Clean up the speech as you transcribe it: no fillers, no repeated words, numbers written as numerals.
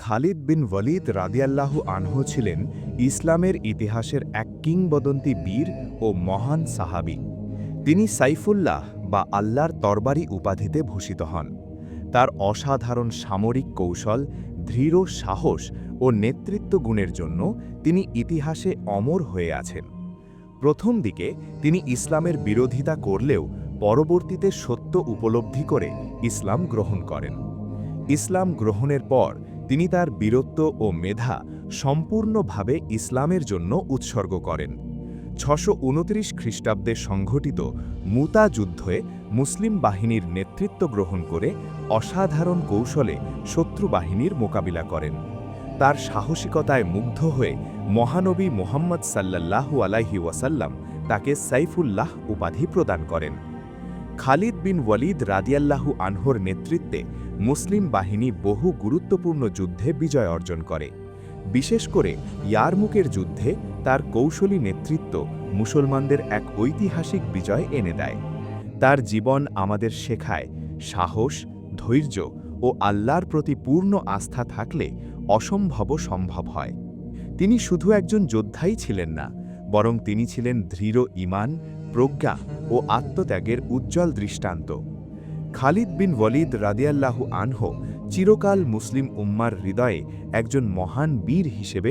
খালিদ বিন ওয়ালিদ রাদিয়াল্লাহু আনহু ছিলেন ইসলামের ইতিহাসের এক কিংবদন্তি বীর ও মহান সাহাবী। তিনি সাইফুল্লাহ বা আল্লাহর তরবারি উপাধিতে ভূষিত হন। তার অসাধারণ সামরিক কৌশল, দৃঢ় সাহস ও নেতৃত্ব গুণের জন্য তিনি ইতিহাসে অমর হয়ে আছেন। প্রথম দিকে তিনি ইসলামের বিরোধিতা করলেও পরবর্তীতে সত্য উপলব্ধি করে ইসলাম গ্রহণ করেন। ইসলাম গ্রহণের পর তিনি তার বীরত্ব ও মেধা সম্পূর্ণভাবে ইসলামের জন্য উৎসর্গ করেন। ৬২৯ খ্রিস্টাব্দে সংঘটিত মুতা যুদ্ধে মুসলিম বাহিনীর নেতৃত্ব গ্রহণ করে অসাধারণ কৌশলে শত্রু বাহিনীর মোকাবিলা করেন। তার সাহসিকতায় মুগ্ধ হয়ে মহানবী মুহাম্মদ সাল্লাল্লাহু আলাইহি ওয়াসাল্লাম তাকে সাইফুল্লাহ উপাধি প্রদান করেন। খালিদ বিন ওয়ালিদ রাদিয়াল্লাহু আনহুর নেতৃত্বে মুসলিম বাহিনী বহু গুরুত্বপূর্ণ যুদ্ধে বিজয় অর্জন করে। বিশেষ করে ইয়ারমুকের যুদ্ধে তার কৌশলী নেতৃত্ব মুসলমানদের এক ঐতিহাসিক বিজয় এনে দেয়। তার জীবন আমাদের শেখায়, সাহস, ধৈর্য ও আল্লাহর প্রতি পূর্ণ আস্থা থাকলে অসম্ভবও সম্ভব হয়। তিনি শুধু একজন যোদ্ধাই ছিলেন না, বরং তিনি ছিলেন দৃঢ় ঈমান, প্রজ্ঞা ও আত্মত্যাগের উজ্জ্বল দৃষ্টান্ত। খালিদ বিন ওয়ালিদ রাদিয়াল্লাহু আনহু চিরকাল মুসলিম উম্মার হৃদয়ে একজন মহান বীর হিসেবে